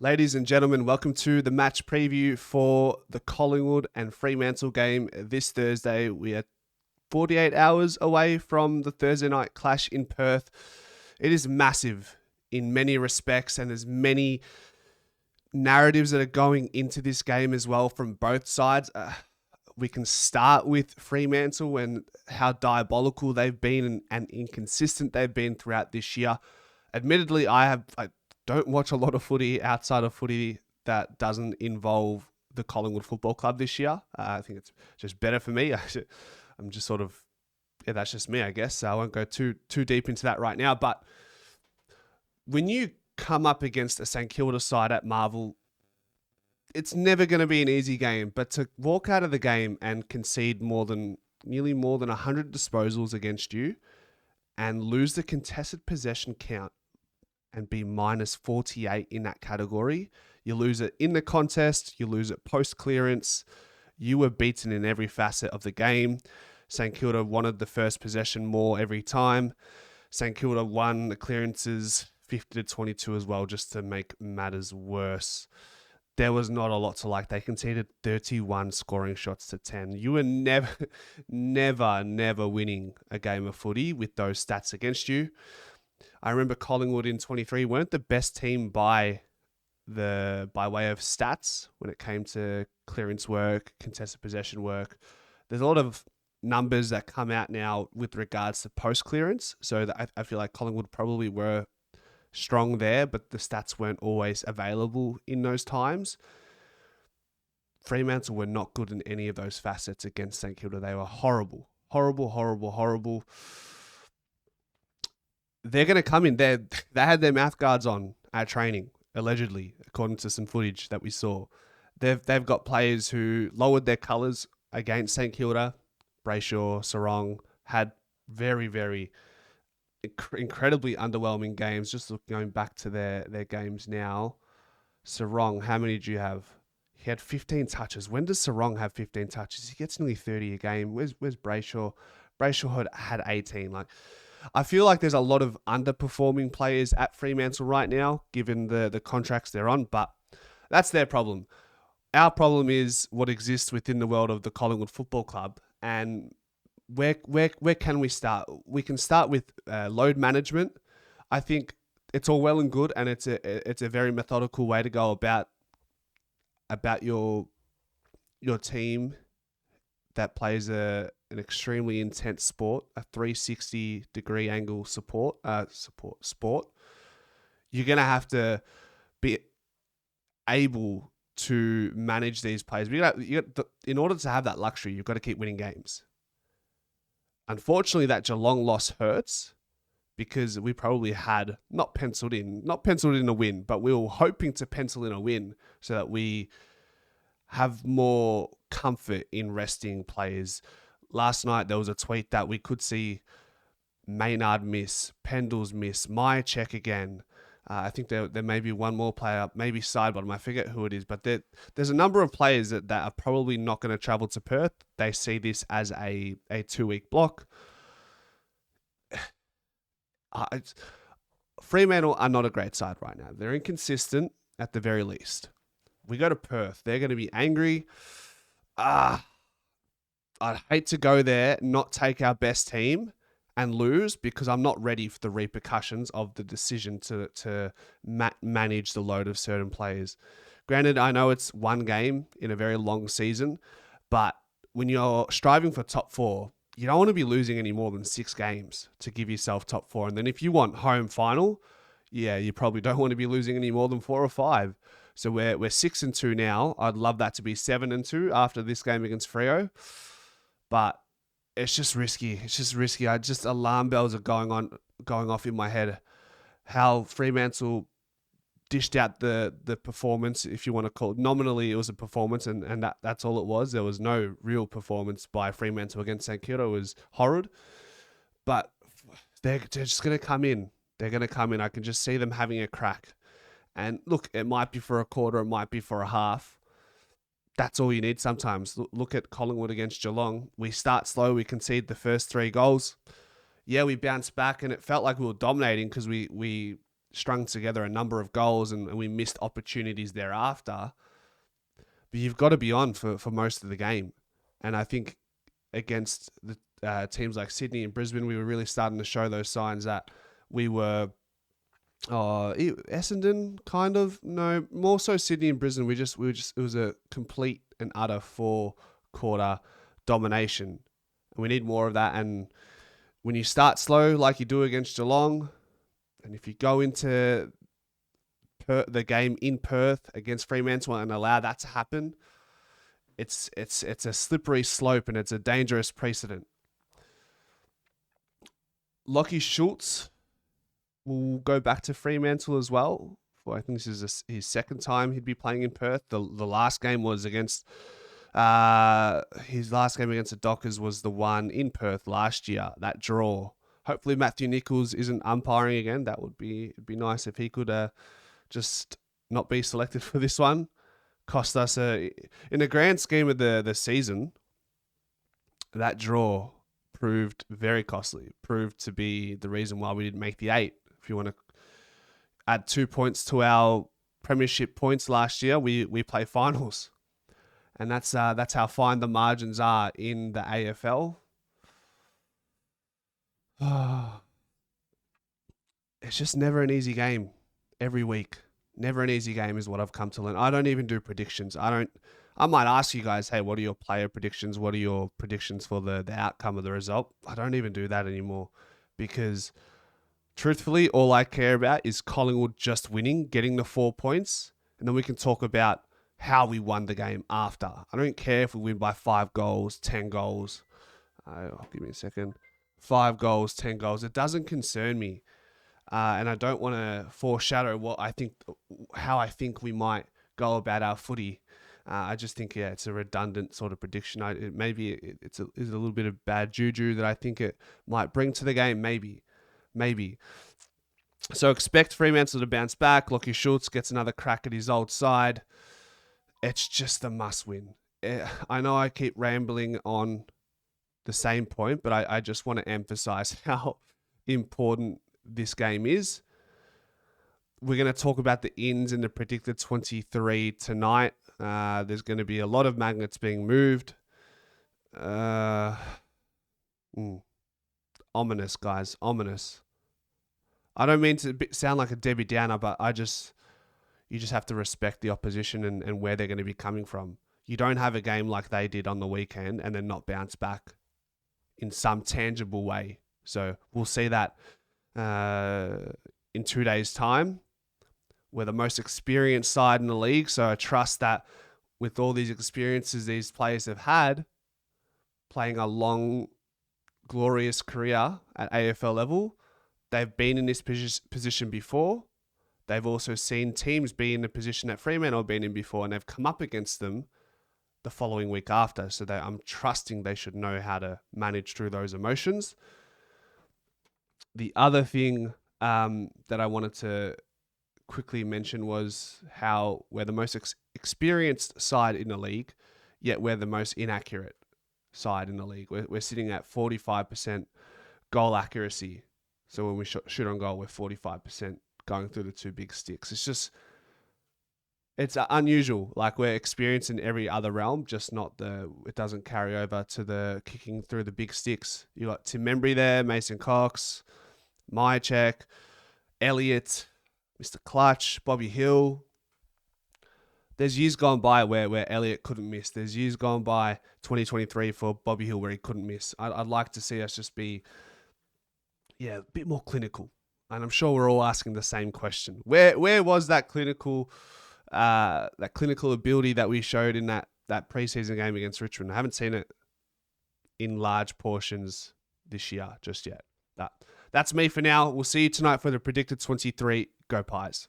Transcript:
Ladies and gentlemen, welcome to the match preview for the Collingwood and Fremantle game this Thursday. We are 48 hours away from the Thursday night clash in Perth. It is massive in many respects, and there's many narratives that are going into this game as well from both sides. We can start with Fremantle and how diabolical they've been and inconsistent they've been throughout this year. Admittedly, I don't watch a lot of footy outside of footy that doesn't involve the Collingwood Football Club this year. I think it's just better for me. I'm just sort of, that's just me, I guess. So I won't go too deep into that right now. But when you come up against a St Kilda side at Marvel, it's never going to be an easy game. But to walk out of the game and concede nearly more than 100 disposals against you and lose the contested possession count and be minus 48 in that category. You lose it in the contest, you lose it post-clearance. You were beaten in every facet of the game. St Kilda wanted the first possession more every time. St Kilda won the clearances 50-22 as well, just to make matters worse. There was not a lot to like. They conceded 31 scoring shots to 10. You were never winning a game of footy with those stats against you. I remember Collingwood in 23 weren't the best team by way of stats when it came to clearance work, contested possession work. There's a lot of numbers that come out now with regards to post clearance. So that I feel like Collingwood probably were strong there, but the stats weren't always available in those times. Fremantle were not good in any of those facets against St Kilda. They were horrible. They're going to come in there. They had their mouth guards on at training, allegedly, according to some footage that we saw. They've got players who lowered their colours against St Kilda. Brayshaw, Sarong had very incredibly underwhelming games. Just going back to their games now. Sarong, how many do you have? He had 15 touches. When does Sarong have 15 touches? He gets nearly 30 a game. Where's Brayshaw? Brayshaw had 18. I feel like there's a lot of underperforming players at Fremantle right now, given the contracts they're on, but that's their problem. Our problem is what exists within the world of the Collingwood Football Club, and where can we start? We can start with load management. I think it's all well and good, and it's a very methodical way to go about your team that plays an extremely intense sport, a 360-degree angle sport. You're going to have to be able to manage these players. In order to have that luxury, you've got to keep winning games. Unfortunately, that Geelong loss hurts because we probably had not penciled in a win, but we were hoping to pencil in a win so that we have more comfort in resting players. Last night, there was a tweet that we could see Maynard miss, Pendles miss, Meyer check again. I think there may be one more player, maybe Sidebottom. I forget who it is, but there's a number of players that are probably not going to travel to Perth. They see this as a 2-week block. Fremantle are not a great side right now. They're inconsistent at the very least. We go to Perth. They're going to be angry. I'd hate to go there, not take our best team and lose, because I'm not ready for the repercussions of the decision to manage the load of certain players. Granted, I know it's one game in a very long season, but when you're striving for top 4, you don't want to be losing any more than 6 games to give yourself top 4. And then if you want home final, you probably don't want to be losing any more than 4 or 5. So we're 6-2 now. I'd love that to be 7-2 after this game against Freo. But it's just risky. Alarm bells are going off in my head. How Fremantle dished out the performance, if you want to call it. Nominally, it was a performance, and that's all it was. There was no real performance by Fremantle against St Kilda. It was horrid. But they're just going to come in. They're going to come in. I can just see them having a crack. And look, it might be for a quarter, it might be for a half. That's all you need sometimes. Look at Collingwood against Geelong. We start slow, we concede the first 3 goals. Yeah, we bounced back, and it felt like we were dominating because we strung together a number of goals and we missed opportunities thereafter. But you've got to be on for most of the game. And I think against the teams like Sydney and Brisbane, we were really starting to show those signs that we were Essendon, kind of. No, more so Sydney and Brisbane. It was a complete and utter 4-quarter domination. And we need more of that. And when you start slow like you do against Geelong, and if you go into the game in Perth against Fremantle and allow that to happen, it's a slippery slope and it's a dangerous precedent. Lockie Schultz will go back to Fremantle as well. I think this is his second time he'd be playing in Perth. The last game was against his last game against the Dockers was the one in Perth last year, that draw. Hopefully Matthew Nichols isn't umpiring again. That would be nice if he could just not be selected for this one. Cost us in the grand scheme of the season, that draw proved very costly. Proved to be the reason why we didn't make the 8. If you want to add 2 points to our premiership points last year, we play finals. And that's how fine the margins are in the AFL. It's just never an easy game every week. Never an easy game is what I've come to learn. I don't even do predictions. I might ask you guys, hey, what are your player predictions? What are your predictions for the outcome of the result? I don't even do that anymore because truthfully, all I care about is Collingwood just winning, getting the 4 points, and then we can talk about how we won the game after. I don't care if we win by 5 goals, 10 goals. Give me a second. 5 goals, 10 goals. It doesn't concern me. And I don't want to foreshadow how I think we might go about our footy. I just think, it's a redundant sort of prediction. Maybe it's a little bit of bad juju that I think it might bring to the game. Maybe. So expect Fremantle to bounce back. Lockie Schultz gets another crack at his old side. It's just a must win. I know I keep rambling on the same point, but I just want to emphasize how important this game is. We're going to talk about the ins in the predicted 23 tonight. There's going to be a lot of magnets being moved. Ominous, guys. Ominous. I don't mean to sound like a Debbie Downer, but you just have to respect the opposition and where they're going to be coming from. You don't have a game like they did on the weekend and then not bounce back in some tangible way. So we'll see that in 2 days' time. We're the most experienced side in the league, so I trust that with all these experiences these players have had, playing a long, glorious career at AFL level, they've been in this position before. They've also seen teams be in the position that Fremantle have been in before, and they've come up against them the following week after. So I'm trusting they should know how to manage through those emotions. The other thing that I wanted to quickly mention was how we're the most experienced side in the league, yet we're the most inaccurate side in the league. We're sitting at 45% goal accuracy. So when we shoot on goal, we're 45% going through the 2 big sticks. It's unusual. Like, we're experienced in every other realm, just not it doesn't carry over to the kicking through the big sticks. You got Tim Membry there, Mason Cox, Myercheck, Elliott, Mr. Clutch, Bobby Hill. There's years gone by where Elliott couldn't miss. There's years gone by 2023 for Bobby Hill where he couldn't miss. I'd like to see us just be, a bit more clinical. And I'm sure we're all asking the same question. Where was that clinical ability that we showed in that preseason game against Richmond? I haven't seen it in large portions this year just yet. That's me for now. We'll see you tonight for the predicted 23. Go Pies.